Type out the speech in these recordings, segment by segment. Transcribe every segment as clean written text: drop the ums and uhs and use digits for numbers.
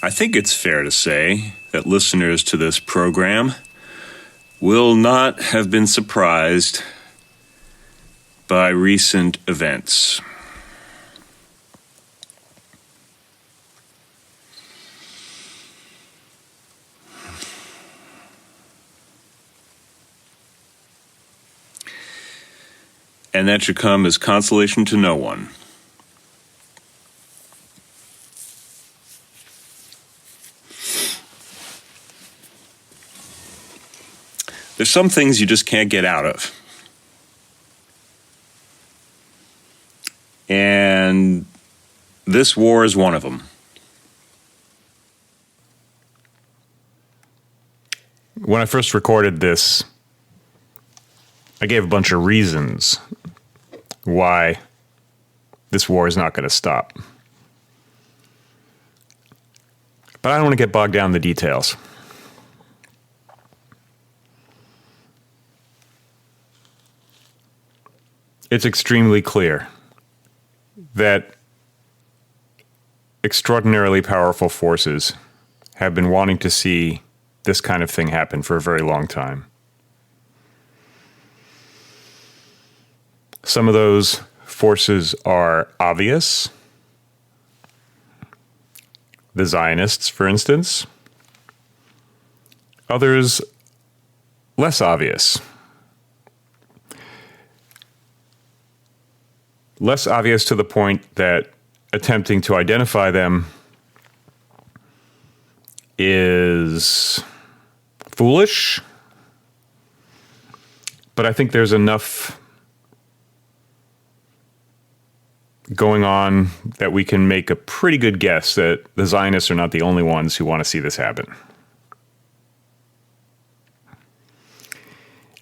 I think it's fair to say that listeners to this program will not have been surprised by recent events. And that should come as consolation to no one. There's some things you just can't get out of. And this war is one of them. When I first recorded this, I gave a bunch of reasons why this war is not going to stop. But I don't want to get bogged down in the details. It's extremely clear that extraordinarily powerful forces have been wanting to see this kind of thing happen for a very long time. Some of those forces are obvious. The Zionists, for instance. Others, less obvious. Less obvious to the point that attempting to identify them is foolish. But I think there's enough going on that we can make a pretty good guess that the Zionists are not the only ones who want to see this happen.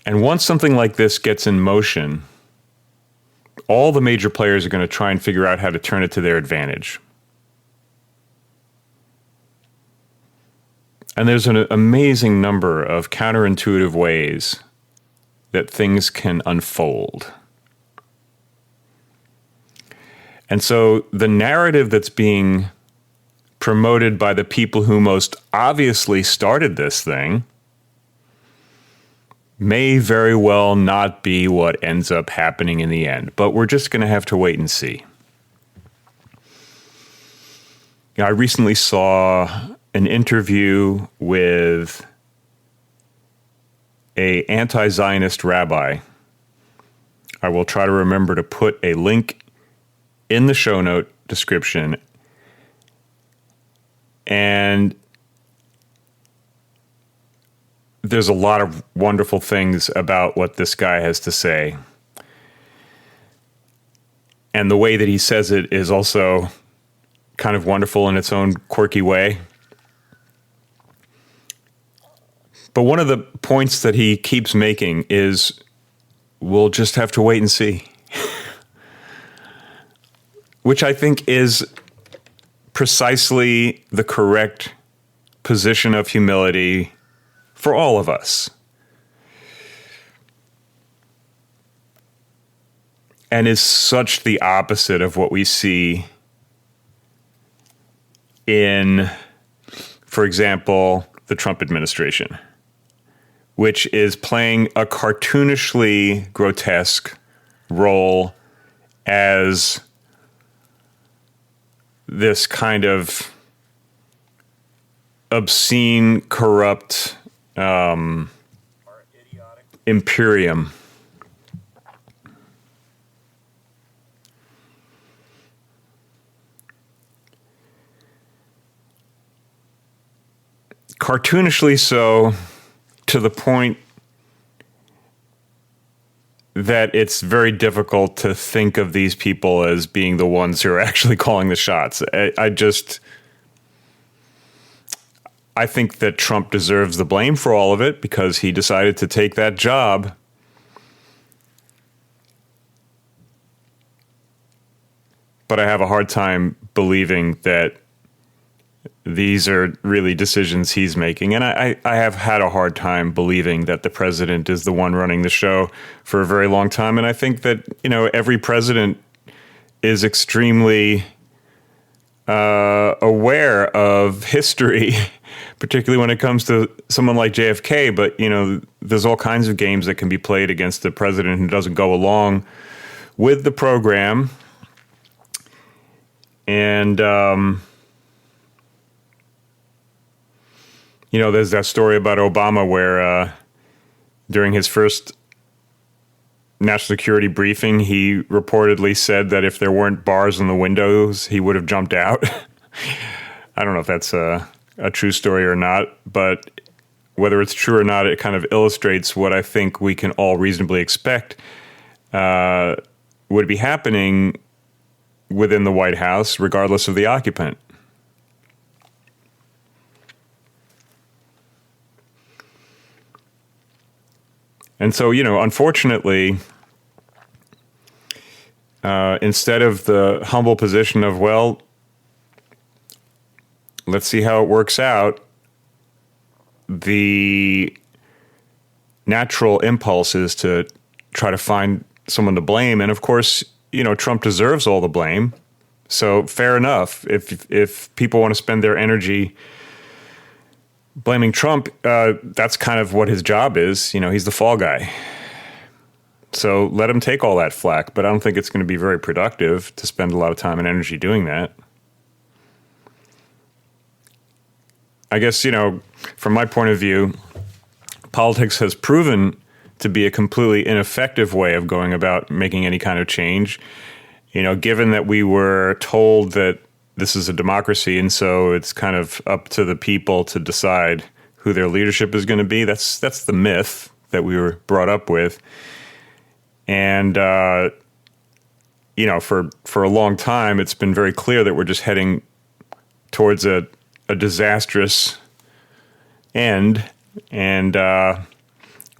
And once something like this gets in motion, all the major players are going to try and figure out how to turn it to their advantage. And there's an amazing number of counterintuitive ways that things can unfold. And so the narrative that's being promoted by the people who most obviously started this thing may very well not be what ends up happening in the end, but we're just going to have to wait and see. I recently saw an interview with an anti-Zionist rabbi. I will try to remember to put a link in the show note description. And there's a lot of wonderful things about what this guy has to say. And the way that he says it is also kind of wonderful in its own quirky way. But one of the points that he keeps making is we'll just have to wait and see. Which I think is precisely the correct position of humility for all of us. And is such the opposite of what we see in, for example, the Trump administration, which is playing a cartoonishly grotesque role as this kind of obscene, corrupt imperium. Cartoonishly so, to the point that it's very difficult to think of these people as being the ones who are actually calling the shots. I think that Trump deserves the blame for all of it because he decided to take that job. But I have a hard time believing that these are really decisions he's making. And I have had a hard time believing that the president is the one running the show for a very long time. And I think that, every president is extremely aware of of history, particularly when it comes to someone like JFK. But, there's all kinds of games that can be played against the president who doesn't go along with the program. And, there's that story about Obama where during his first national security briefing, he reportedly said that if there weren't bars in the windows, he would have jumped out. I don't know if that's a true story or not, but whether it's true or not, it kind of illustrates what I think we can all reasonably expect would be happening within the White House, regardless of the occupant. And so, unfortunately, instead of the humble position of, well, let's see how it works out, the natural impulse is to try to find someone to blame. And of course, Trump deserves all the blame. So fair enough. If people want to spend their energy blaming Trump, that's kind of what his job is. He's the fall guy. So let him take all that flack, but I don't think it's going to be very productive to spend a lot of time and energy doing that. I guess, from my point of view, politics has proven to be a completely ineffective way of going about making any kind of change. Given that we were told that this is a democracy, and so it's kind of up to the people to decide who their leadership is going to be. That's the myth that we were brought up with. And, for a long time, it's been very clear that we're just heading towards a disastrous end. And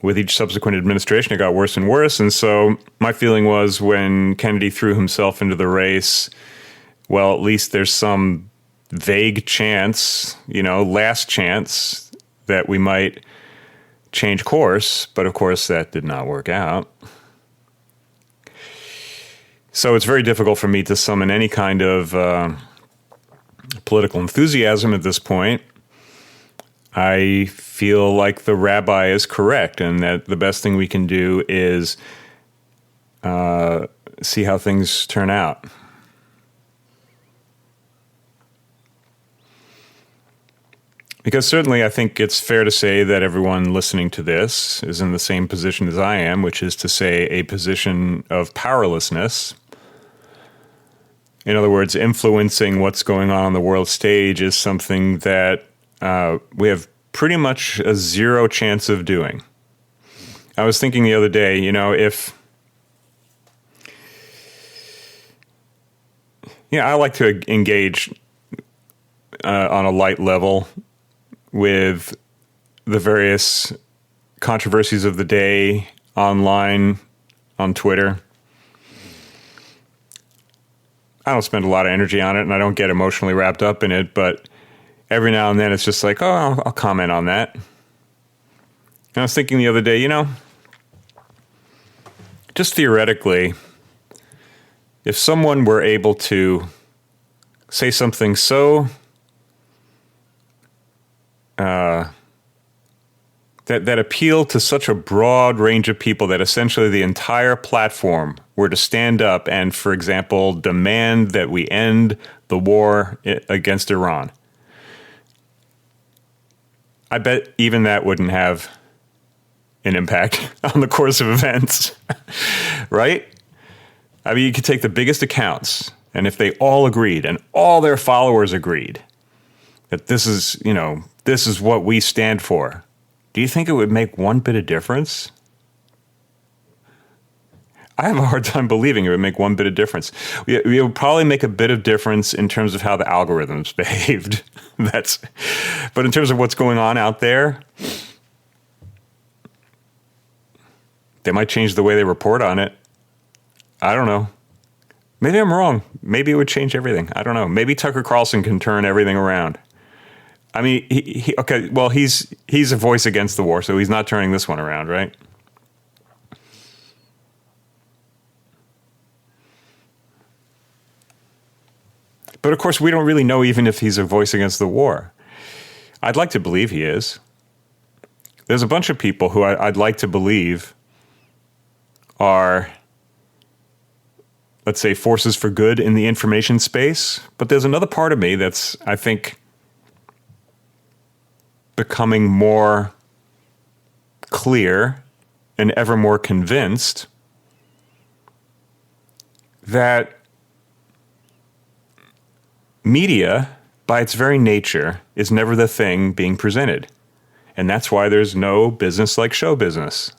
with each subsequent administration, it got worse and worse. And so my feeling was when Kennedy threw himself into the race, well, at least there's some vague chance, last chance that we might change course. But of course, that did not work out. So it's very difficult for me to summon any kind of political enthusiasm at this point. I feel like the rabbi is correct and that the best thing we can do is see how things turn out. Because certainly I think it's fair to say that everyone listening to this is in the same position as I am, which is to say a position of powerlessness. In other words, influencing what's going on the world stage is something that we have pretty much a zero chance of doing. I was thinking the other day, I like to engage on a light level with the various controversies of the day online, on Twitter. I don't spend a lot of energy on it, and I don't get emotionally wrapped up in it, but every now and then it's just like, oh, I'll comment on that. And I was thinking the other day, just theoretically, if someone were able to say something so that appealed to such a broad range of people that essentially the entire platform were to stand up and, for example, demand that we end the war against Iran, I bet even that wouldn't have an impact on the course of events, right? I mean, you could take the biggest accounts, and if they all agreed and all their followers agreed that this is what we stand for, do you think it would make one bit of difference? I have a hard time believing it would make one bit of difference. It would probably make a bit of difference in terms of how the algorithms behaved. But in terms of what's going on out there, they might change the way they report on it. I don't know. Maybe I'm wrong. Maybe it would change everything. I don't know. Maybe Tucker Carlson can turn everything around. I mean, okay, well, he's a voice against the war, so he's not turning this one around, right? But of course, we don't really know even if he's a voice against the war. I'd like to believe he is. There's a bunch of people who I'd like to believe are, let's say, forces for good in the information space. But there's another part of me that's, I think, becoming more clear and ever more convinced that media, by its very nature, is never the thing being presented. And that's why there's no business like show business.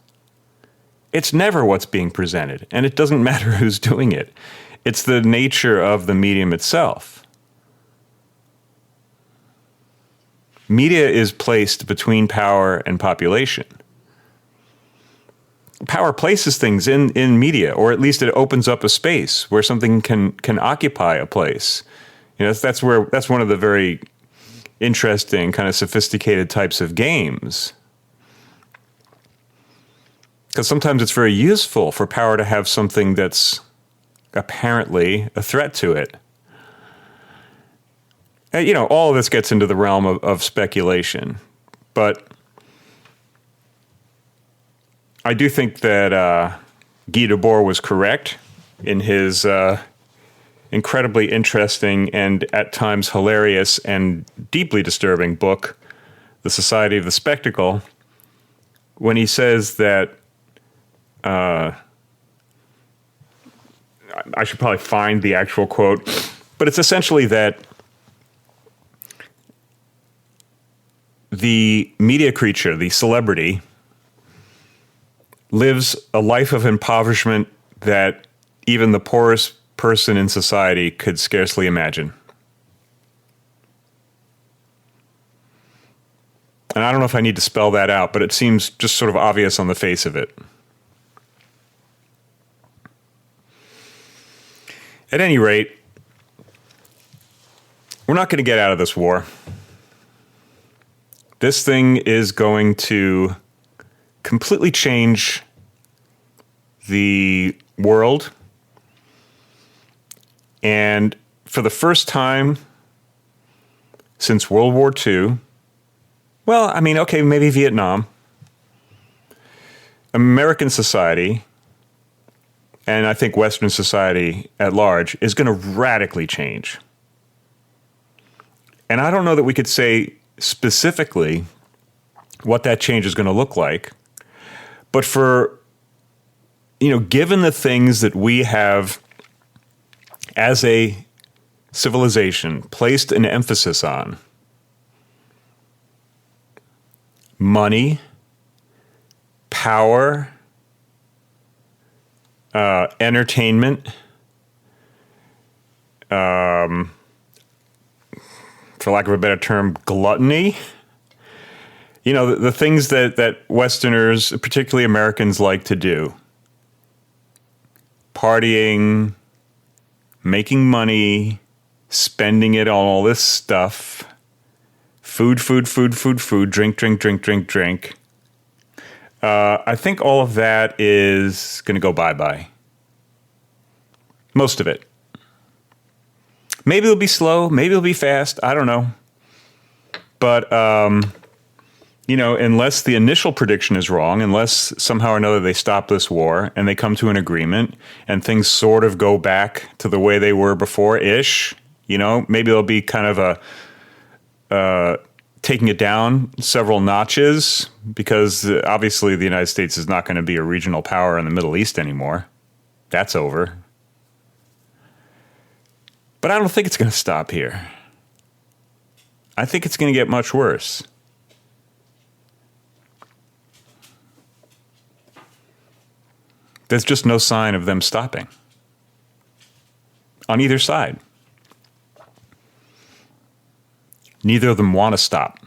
It's never what's being presented, and it doesn't matter who's doing it. It's the nature of the medium itself. Media is placed between power and population. Power places things in media, or at least it opens up a space where something can occupy a place. You know, that's one of the very interesting, kind of sophisticated types of games. Because sometimes it's very useful for power to have something that's apparently a threat to it. And, you know, all of this gets into the realm of speculation. But I do think that Guy Debord was correct in his incredibly interesting and at times hilarious and deeply disturbing book, The Society of the Spectacle, when he says that I should probably find the actual quote, but it's essentially that the media creature, the celebrity, lives a life of impoverishment that even the poorest person in society could scarcely imagine. And I don't know if I need to spell that out, but it seems just sort of obvious on the face of it. At any rate, we're not going to get out of this war. This thing is going to completely change the world. And for the first time since World War II, well, I mean, okay, maybe Vietnam, American society, and I think Western society at large, is going to radically change. And I don't know that we could say specifically what that change is going to look like. But for, you know, given the things that we have as a civilization placed an emphasis on, money, power, entertainment, for lack of a better term, gluttony. You know, the things that Westerners, particularly Americans, like to do. Partying, making money, spending it on all this stuff. Food, drink. I think all of that is going to go bye-bye. Most of it. Maybe it'll be slow. Maybe it'll be fast. I don't know. But, you know, unless the initial prediction is wrong, unless somehow or another they stop this war and they come to an agreement and things sort of go back to the way they were before-ish, you know, maybe there'll be kind of a taking it down several notches, because obviously the United States is not going to be a regional power in the Middle East anymore. That's over. But I don't think it's going to stop here. I think it's going to get much worse. There's just no sign of them stopping on either side. Neither of them want to stop.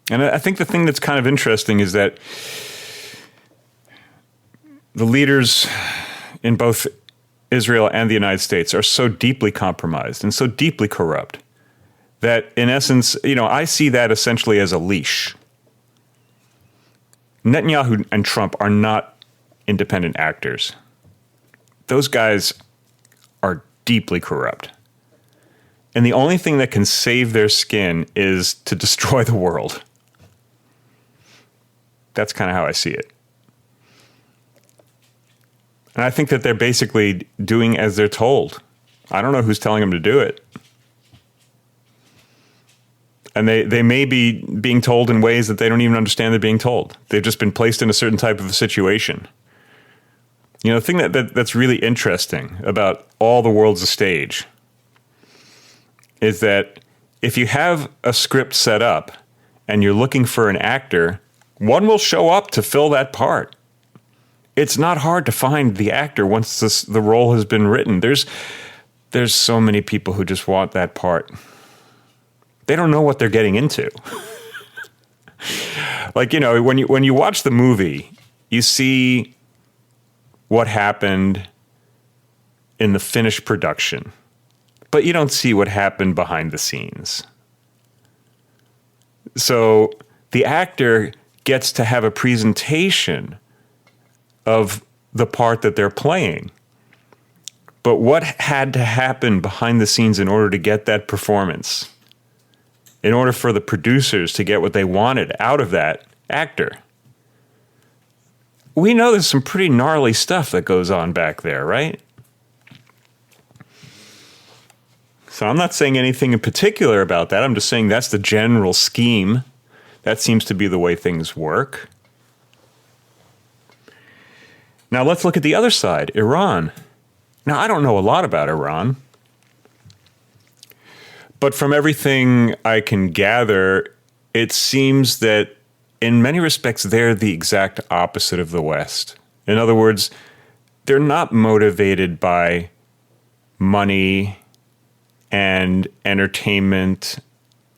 And I think the thing that's kind of interesting is that the leaders in both Israel and the United States are so deeply compromised and so deeply corrupt that, in essence, you know, I see that essentially as a leash. Netanyahu and Trump are not independent actors. Those guys deeply corrupt. And the only thing that can save their skin is to destroy the world. That's kind of how I see it. And I think that they're basically doing as they're told. I don't know who's telling them to do it. And they may be being told in ways that they don't even understand they're being told. They've just been placed in a certain type of a situation. You know, the thing that's really interesting about All the World's a Stage is that if you have a script set up and you're looking for an actor, one will show up to fill that part. It's not hard to find the actor once the role has been written. There's so many people who just want that part. They don't know what they're getting into. Like, you know, when you watch the movie, you see what happened in the finished production, but you don't see what happened behind the scenes. So the actor gets to have a presentation of the part that they're playing. But what had to happen behind the scenes in order to get that performance? In order for the producers to get what they wanted out of that actor? We know there's some pretty gnarly stuff that goes on back there, right? So I'm not saying anything in particular about that. I'm just saying that's the general scheme. That seems to be the way things work. Now let's look at the other side, Iran. Now, I don't know a lot about Iran, but from everything I can gather, it seems that in many respects, they're the exact opposite of the West. In other words, they're not motivated by money and entertainment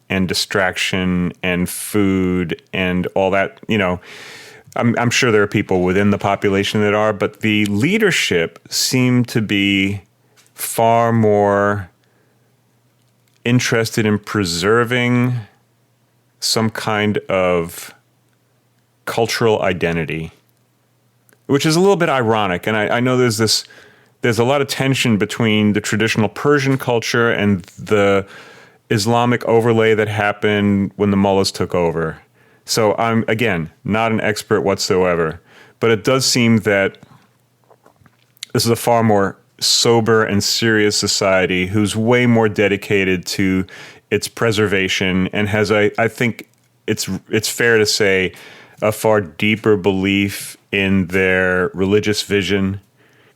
and distraction and food and all that. You know, I'm sure there are people within the population that are, but the leadership seem to be far more interested in preserving some kind of cultural identity, which is a little bit ironic. And I know there's a lot of tension between the traditional Persian culture and the Islamic overlay that happened when the mullahs took over. So I'm, again, not an expert whatsoever, but it does seem that this is a far more sober and serious society who's way more dedicated to its preservation and has, I think it's fair to say, a far deeper belief in their religious vision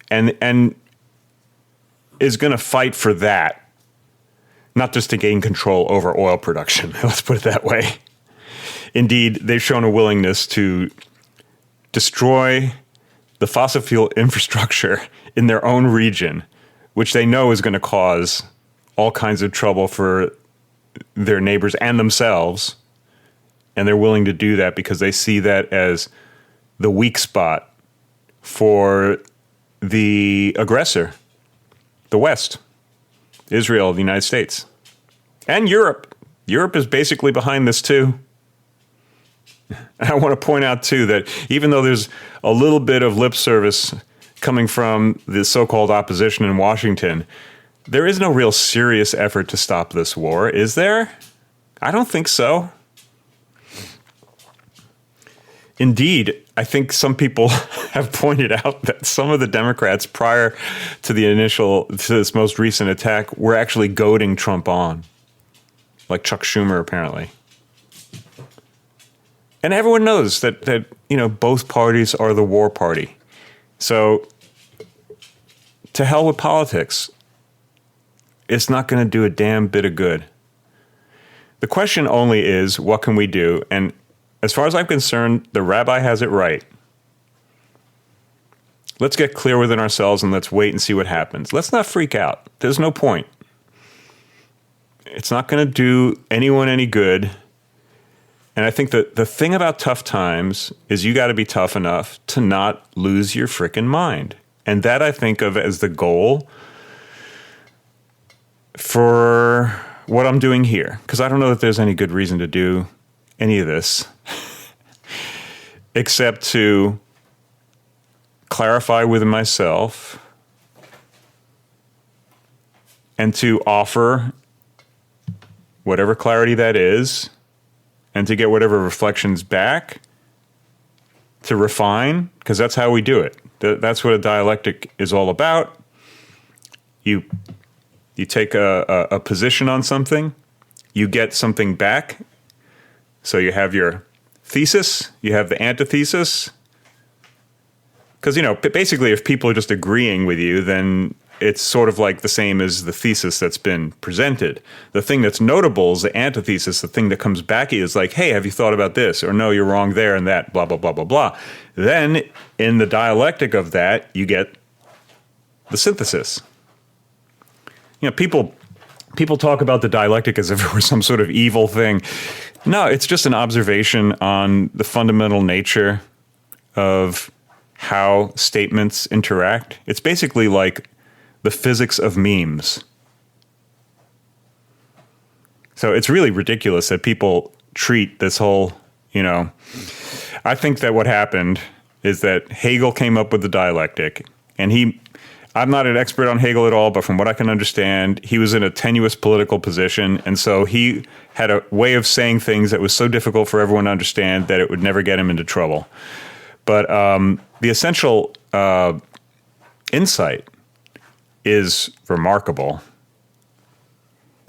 and is going to fight for that, not just to gain control over oil production. Let's put it that way. Indeed, they've shown a willingness to destroy the fossil fuel infrastructure in their own region, which they know is going to cause all kinds of trouble for their neighbors and themselves. And they're willing to do that because they see that as the weak spot for the aggressor, the West, Israel, the United States, and Europe. Europe is basically behind this too. And I want to point out too that even though there's a little bit of lip service coming from the so-called opposition in Washington, there is no real serious effort to stop this war, is there? I don't think so. Indeed, I think some people have pointed out that some of the Democrats prior to this most recent attack were actually goading Trump on, like Chuck Schumer apparently. And everyone knows that both parties are the war party. So to hell with politics. It's not going to do a damn bit of good. The question only is, what can we do? And as far as I'm concerned, the rabbi has it right. Let's get clear within ourselves and let's wait and see what happens. Let's not freak out. There's no point. It's not going to do anyone any good. And I think that the thing about tough times is you got to be tough enough to not lose your frickin' mind. And that I think of as the goal for what I'm doing here. Because I don't know that there's any good reason to do any of this except to clarify within myself and to offer whatever clarity that is, and to get whatever reflections back, to refine, because that's how we do it. That's what a dialectic is all about. You take a position on something, you get something back. So you have your thesis, you have the antithesis. Because, basically if people are just agreeing with you, then it's sort of like the same as the thesis that's been presented. The thing that's notable is the antithesis, the thing that comes back is like, hey, have you thought about this? Or no, you're wrong there and that, blah, blah, blah, blah, blah. Then in the dialectic of that, you get the synthesis. People talk about the dialectic as if it were some sort of evil thing. No, it's just an observation on the fundamental nature of how statements interact. It's basically like the physics of memes. So it's really ridiculous that people treat this whole, I think that what happened is that Hegel came up with the dialectic, and I'm not an expert on Hegel at all, but from what I can understand, he was in a tenuous political position, and so he had a way of saying things that was so difficult for everyone to understand that it would never get him into trouble. But the essential insight is remarkable.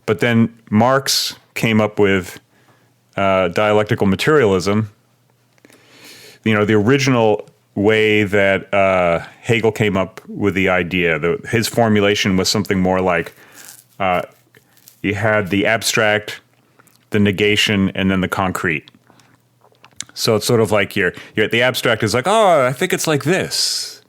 But then Marx came up with dialectical materialism. The original way that Hegel came up with the idea, his formulation was something more like you had the abstract, the negation, and then the concrete. So it's sort of like the abstract is like, oh, I think it's like this.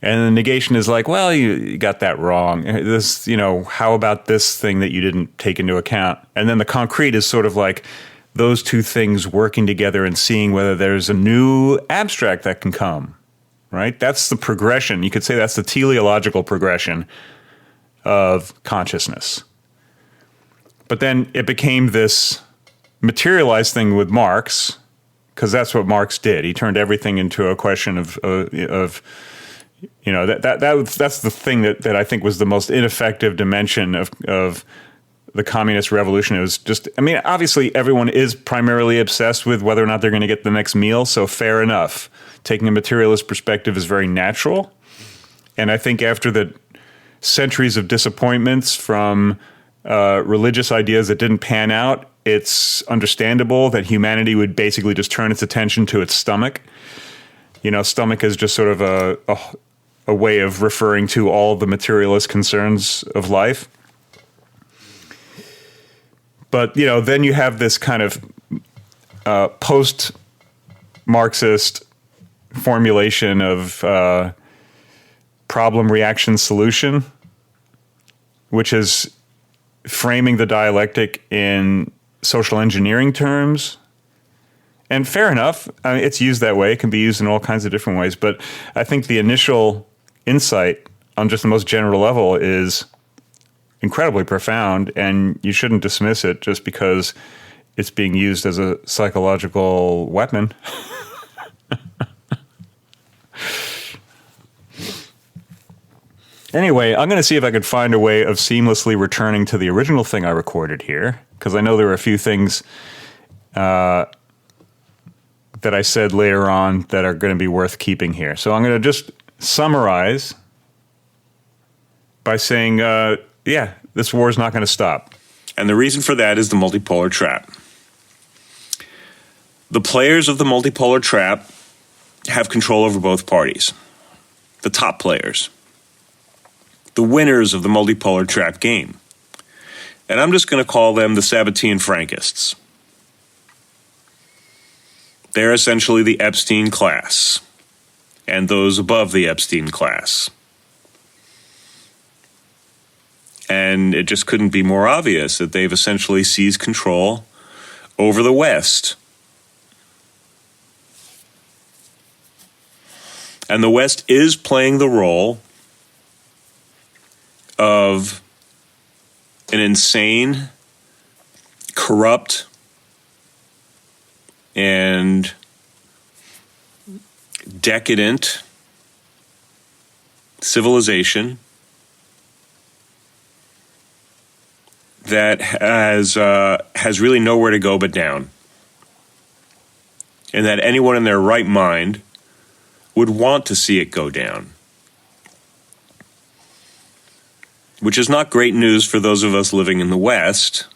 And the negation is like, well, you got that wrong. This, how about this thing that you didn't take into account? And then the concrete is sort of like those two things working together and seeing whether there's a new abstract that can come, right? That's the progression. You could say that's the teleological progression of consciousness. But then it became this materialized thing with Marx, because that's what Marx did. He turned everything into a question of that's the thing that I think was the most ineffective dimension of the communist revolution. It was just, obviously everyone is primarily obsessed with whether or not they're going to get the next meal, so fair enough. Taking a materialist perspective is very natural. And I think after the centuries of disappointments from religious ideas that didn't pan out, it's understandable that humanity would basically just turn its attention to its stomach. Stomach is just sort of a way of referring to all the materialist concerns of life. But, then you have this kind of post-Marxist formulation of problem, reaction, solution, which is framing the dialectic in social engineering terms. And fair enough, it's used that way. It can be used in all kinds of different ways. But I think the initial insight on just the most general level is incredibly profound, and you shouldn't dismiss it just because it's being used as a psychological weapon. Anyway, I'm going to see if I could find a way of seamlessly returning to the original thing I recorded here, because I know there were a few things that I said later on that are going to be worth keeping here. So I'm going to just summarize by saying, this war is not going to stop. And the reason for that is the multipolar trap. The players of the multipolar trap have control over both parties. The top players. The winners of the multipolar trap game. And I'm just going to call them the Sabbatean Frankists. They're essentially the Epstein class and those above the Epstein class. And it just couldn't be more obvious that they've essentially seized control over the West. And the West is playing the role of an insane, corrupt, and decadent civilization that has really nowhere to go but down, and that anyone in their right mind would want to see it go down, which is not great news for those of us living in the West.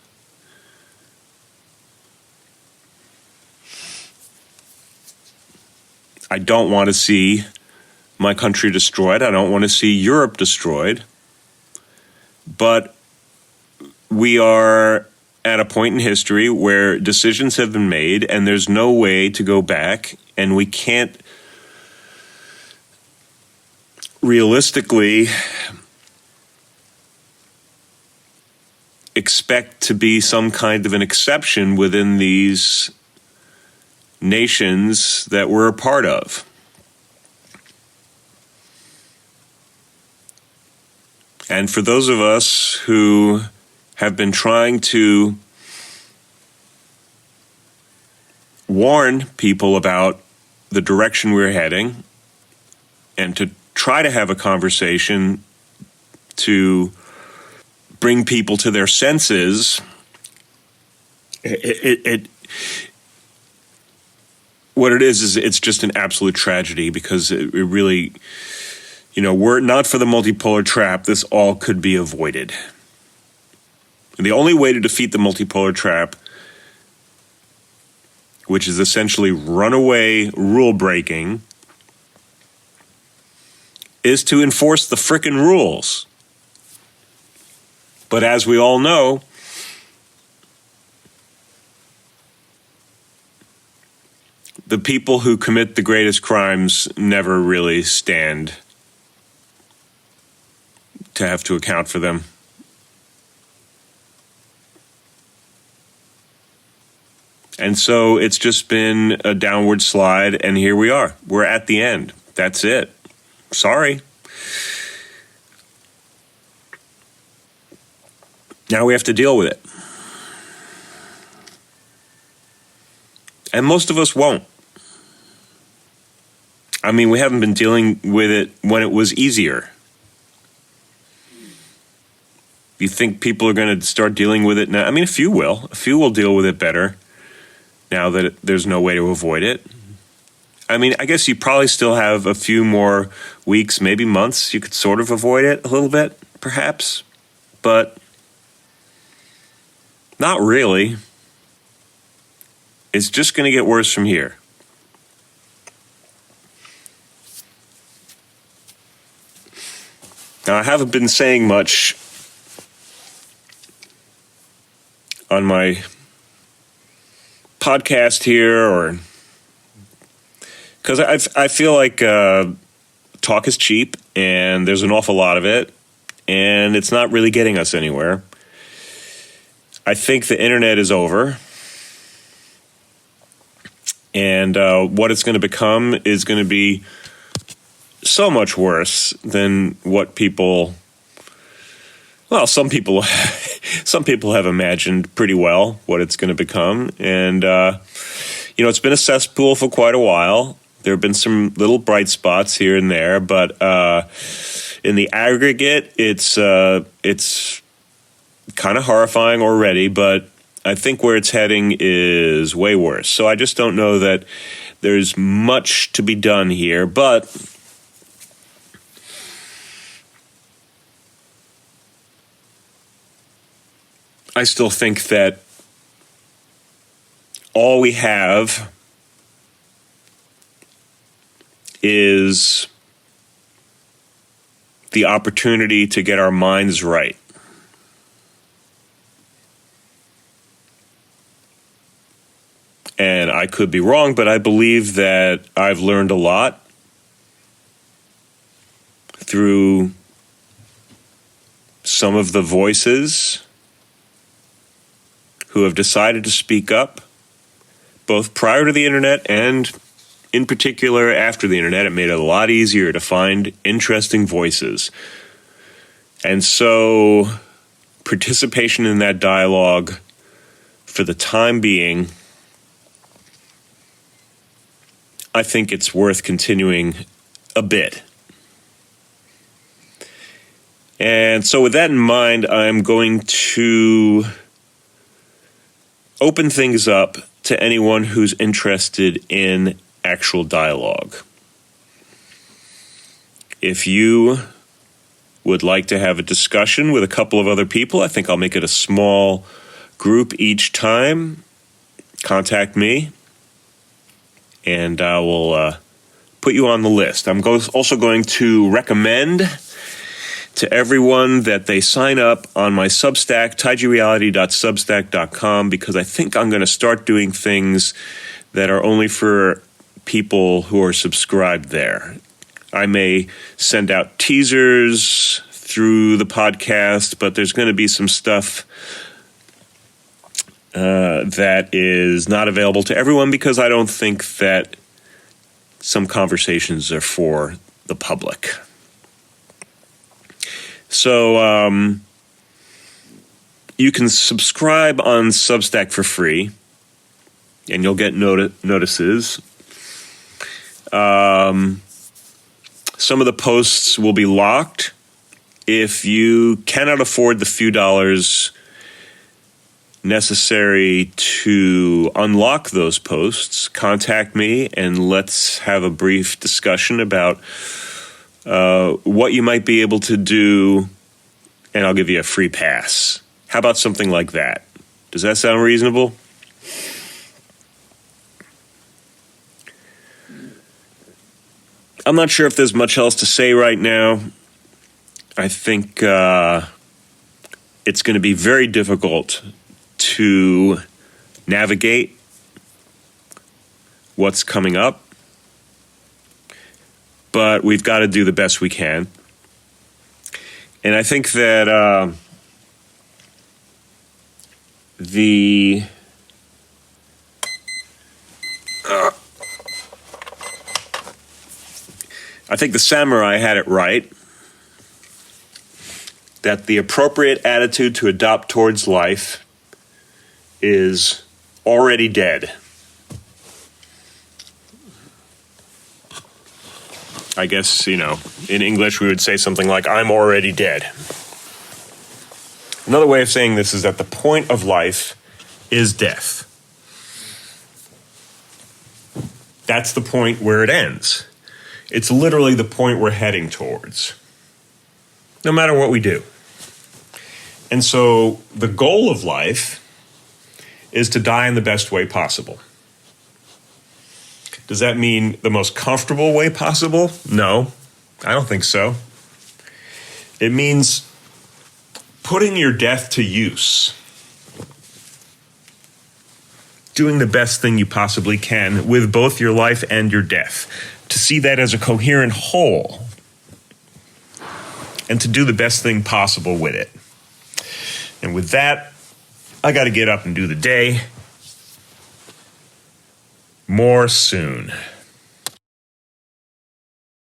I don't want to see my country destroyed. I don't want to see Europe destroyed. But we are at a point in history where decisions have been made and there's no way to go back, and we can't realistically expect to be some kind of an exception within these nations that we're a part of. And for those of us who have been trying to warn people about the direction we're heading and to try to have a conversation to bring people to their senses, what it is it's just an absolute tragedy, because it really, were it not for the multipolar trap, this all could be avoided. And the only way to defeat the multipolar trap, which is essentially runaway rule breaking, is to enforce the frickin' rules. But as we all know, the people who commit the greatest crimes never really stand to have to account for them. And so it's just been a downward slide, and here we are. We're at the end. That's it. Sorry. Now we have to deal with it. And most of us won't. I mean, we haven't been dealing with it when it was easier. You think people are going to start dealing with it now? I mean, a few will. A few will deal with it better now that there's no way to avoid it. I mean, I guess you probably still have a few more weeks, maybe months. You could sort of avoid it a little bit, perhaps. But not really. It's just going to get worse from here. Now, I haven't been saying much on my podcast here, or because I feel like talk is cheap and there's an awful lot of it, and it's not really getting us anywhere. I think the internet is over, and what it's going to become is going to be so much worse than what people, well, some people have imagined pretty well what it's going to become. And, it's been a cesspool for quite a while. There have been some little bright spots here and there, but in the aggregate, it's kind of horrifying already, but I think where it's heading is way worse. So I just don't know that there's much to be done here, but I still think that all we have is the opportunity to get our minds right. And I could be wrong, but I believe that I've learned a lot through some of the voices who have decided to speak up, both prior to the internet and in particular after the internet. It made it a lot easier to find interesting voices. And so participation in that dialogue for the time being, I think it's worth continuing a bit. And so with that in mind, I'm going to open things up to anyone who's interested in actual dialogue. If you would like to have a discussion with a couple of other people, I think I'll make it a small group each time. Contact me, and I will put you on the list. I'm also going to recommend to everyone that they sign up on my Substack, taijireality.substack.com, because I think I'm going to start doing things that are only for people who are subscribed there. I may send out teasers through the podcast, but there's going to be some stuff that is not available to everyone because I don't think that some conversations are for the public. So you can subscribe on Substack for free, and you'll get notices. Some of the posts will be locked. If you cannot afford the few dollars necessary to unlock those posts, contact me and let's have a brief discussion about what you might be able to do, and I'll give you a free pass. How about something like that? Does that sound reasonable? I'm not sure if there's much else to say right now. I think it's going to be very difficult to navigate what's coming up, but we've got to do the best we can. And I think that I think the samurai had it right, that the appropriate attitude to adopt towards life is already dead. I guess, in English we would say something like, I'm already dead. Another way of saying this is that the point of life is death. That's the point where it ends. It's literally the point we're heading towards, no matter what we do. And so the goal of life is to die in the best way possible. Does that mean the most comfortable way possible? No, I don't think so. It means putting your death to use. Doing the best thing you possibly can with both your life and your death. To see that as a coherent whole. And to do the best thing possible with it. And with that, I got to get up and do the day. More soon.